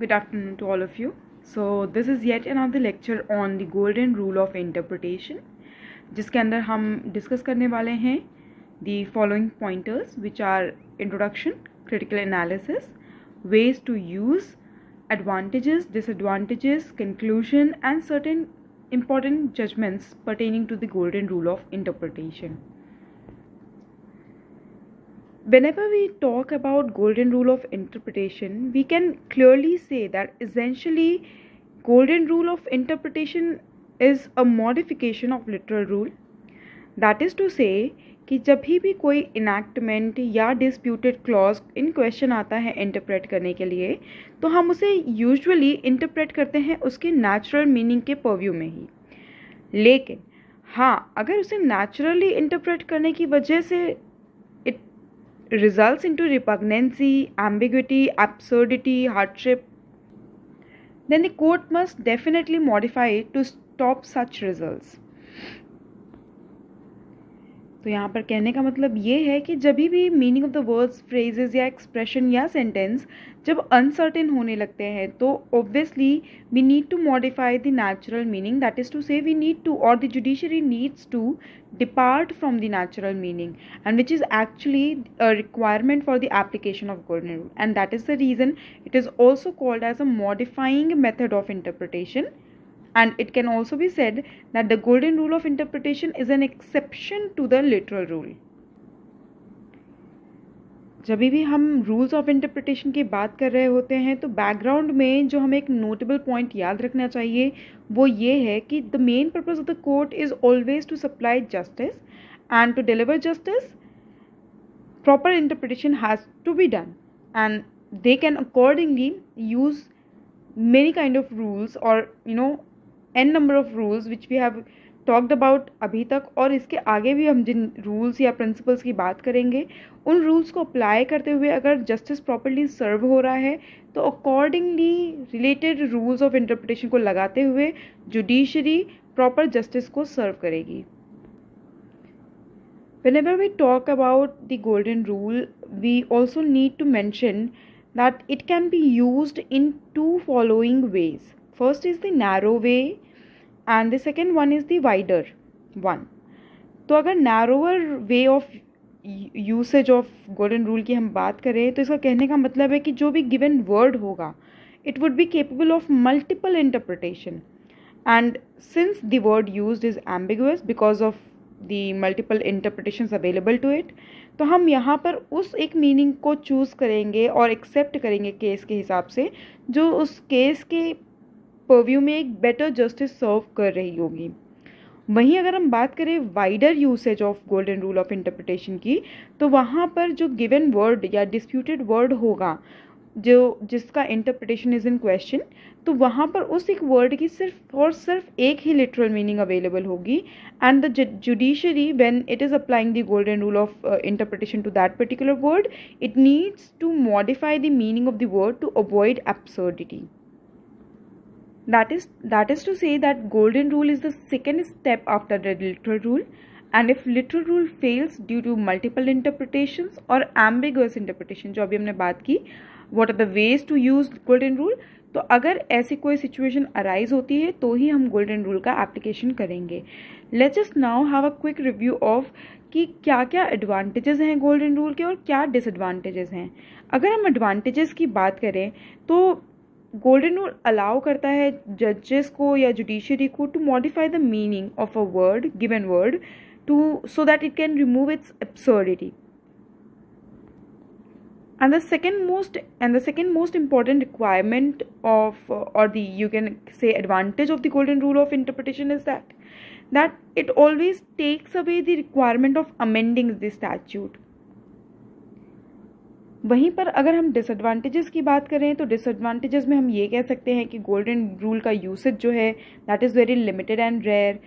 Good afternoon to all of you. So this is yet another lecture on the golden rule of interpretation, जिसके अंदर हम discuss करने वाले हैं the following pointers, which are introduction, critical analysis, ways to use, advantages, disadvantages, conclusion, and certain important judgments pertaining to the golden rule of interpretation. Whenever we talk about golden rule of interpretation, we can clearly say that essentially golden rule of interpretation is a modification of literal rule. That is to say कि जब भी कोई enactment या disputed clause इन question आता है interpret करने के लिए, तो हम उसे यूजुअली इंटरप्रेट करते हैं उसके नेचुरल मीनिंग के पर्व्यू में ही. लेकिन हाँ, अगर उसे नेचुरली इंटरप्रेट करने की वजह से results into repugnancy, ambiguity, absurdity, hardship, then the court must definitely modify it to stop such results. तो यहाँ पर कहने का मतलब ये है कि जब भी meaning of the words, phrases या एक्सप्रेशन या सेंटेंस जब अनसर्टेन होने लगते हैं तो obviously we need to modify the natural meaning. That is to say we need to, और the judiciary needs to depart from the natural meaning, and which is actually a requirement for the application of golden rule, and that is the reason it is also called as a modifying method of interpretation. And it can also be said that the golden rule of interpretation is an exception to the literal rule. जब भी हम rules of interpretation की बात कर रहे होते हैं तो बैकग्राउंड में जो हमें एक नोटेबल पॉइंट याद रखना चाहिए वो ये है कि the main purpose of the court is always to supply justice, and to deliver justice proper interpretation has to be done, and they can accordingly use many kind of rules or n number of rules which we have talked about अभी तक, और इसके आगे भी हम जिन rules या principles की बात करेंगे उन रूल्स को अप्लाई करते हुए अगर जस्टिस प्रॉपर्ली सर्व हो रहा है तो accordingly related rules of interpretation को लगाते हुए जुडिशरी प्रॉपर जस्टिस को सर्व करेगी. Whenever we talk about the golden rule, we also need to mention that it can be used in two following ways. First is the narrow way and the second one is the wider one. तो अगर narrower way of usage of golden rule की हम बात करें तो इसका कहने का मतलब है कि जो भी given word होगा it would be capable of multiple interpretation, and since the word used is ambiguous because of the multiple interpretations available to it, तो हम यहाँ पर उस एक मीनिंग को चूज़ करेंगे और एक्सेप्ट करेंगे केस के हिसाब से जो उस केस के पर्व्यू में एक बेटर जस्टिस सर्व कर रही होगी. वहीं अगर हम बात करें wider usage of golden rule of interpretation की, तो वहाँ पर जो गिवन वर्ड या डिस्प्यूटेड वर्ड होगा जो जिसका इंटरप्रिटेशन इज इन क्वेश्चन, तो वहाँ पर उस एक वर्ड की सिर्फ और सिर्फ एक ही लिटरल मीनिंग अवेलेबल होगी, and the judiciary when it is applying the golden rule of interpretation to that particular word, it needs to modify the meaning of the word to avoid absurdity. That is to say that golden rule is the second step after the literal rule, and if literal rule fails due to multiple interpretations or ambiguous interpretation, जो अभी हमने बात की, what are the ways to use golden rule, तो अगर ऐसी कोई situation arise होती है तो ही हम गोल्डन रूल का एप्लीकेशन करेंगे. Let's just now have a quick review of कि क्या क्या एडवांटेजेस हैं गोल्डन रूल के और क्या डिसएडवांटेजेस हैं. अगर हम एडवांटेजेस की बात करें तो गोल्डन रूल अलाउ करता है जजेस को या जुडिशरी को to modify the meaning of a word, given word, to so that it can remove its absurdity. And the second most important requirement of or the you can say advantage of the golden rule of interpretation is that it always takes away the requirement of amending the statute. वहीं पर अगर हम disadvantages की बात करें तो disadvantages में हम ये कह सकते हैं कि गोल्डन रूल का यूसेज जो है that is very limited and rare,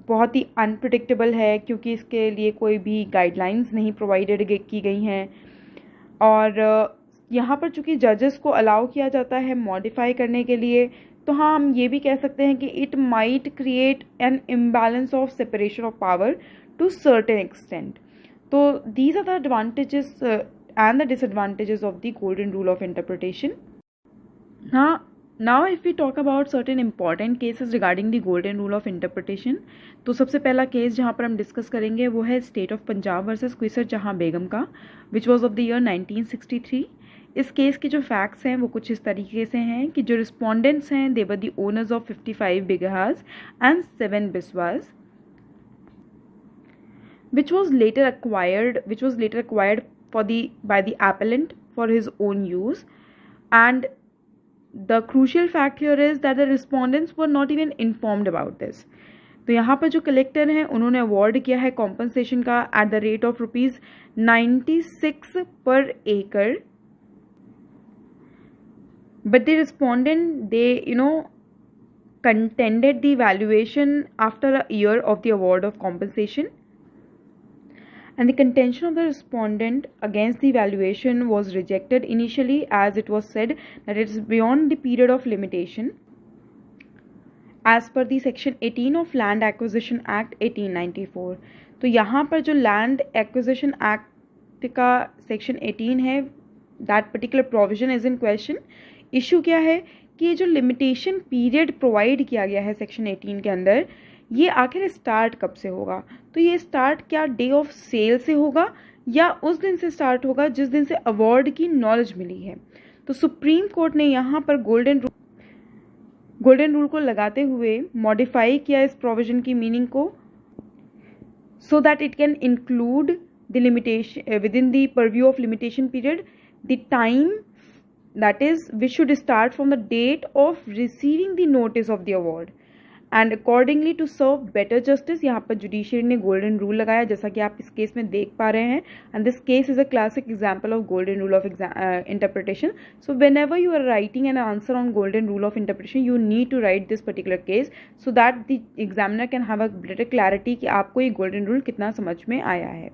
बहुत ही अनप्रिडिक्टेबल है क्योंकि इसके लिए कोई भी गाइडलाइंस नहीं प्रोवाइडेड की गई हैं, और यहाँ पर चूँकि जजेस को अलाउ किया जाता है मॉडिफाई करने के लिए, तो हाँ हम ये भी कह सकते हैं कि it might create an imbalance of separation of power to certain extent. तो these are the advantages and the disadvantages of the golden rule of interpretation. Now if we talk about certain important cases regarding the golden rule of interpretation, तो सबसे पहला case जहाँ पर हम discuss करेंगे वो है स्टेट ऑफ पंजाब वर्सेस क्विसर जहाँ बेगम का, which was of the year 1963. इस केस के जो फैक्ट्स हैं वो कुछ इस तरीके से हैं कि जो रिस्पोंडेंट्स हैं they were the owners of 55 bighas and 7 biswas which was later acquired by the appellant for his own use. And the crucial fact here is that the respondents were not even informed about this. तो यहाँ पर जो collector हैं उन्होंने award किया है compensation का at the rate of ₹96 पर एकड़, but the respondent they contended the valuation after a year of the award of compensation. And the contention of the respondent against the valuation was rejected initially, as it was said that it is beyond the period of limitation as per the section 18 of Land Acquisition Act 1894. तो यहाँ पर जो Land Acquisition Act का section 18 है, that particular provision is in question. Issue क्या है कि ये जो लिमिटेशन पीरियड प्रोवाइड किया गया है सेक्शन 18 के अंदर, ये आखिर स्टार्ट कब से होगा? तो ये स्टार्ट क्या डे ऑफ सेल से होगा या उस दिन से स्टार्ट होगा जिस दिन से अवार्ड की नॉलेज मिली है? तो सुप्रीम कोर्ट ने यहाँ पर गोल्डन रूल को लगाते हुए मॉडिफाई किया इस प्रोविजन की मीनिंग को, सो that it can include the limitation with in the purview of limitation period the time that is which should start from the date of receiving the notice of the award, and accordingly to serve better justice यहाँ पर judiciary ने golden rule लगाया जैसा कि आप इस case में देख पा रहे हैं. And this case is a classic example of golden rule of interpretation. So whenever you are writing an answer on golden rule of interpretation you need to write this particular case so that the examiner can have a better clarity कि आपको ये golden rule कितना समझ में आया है.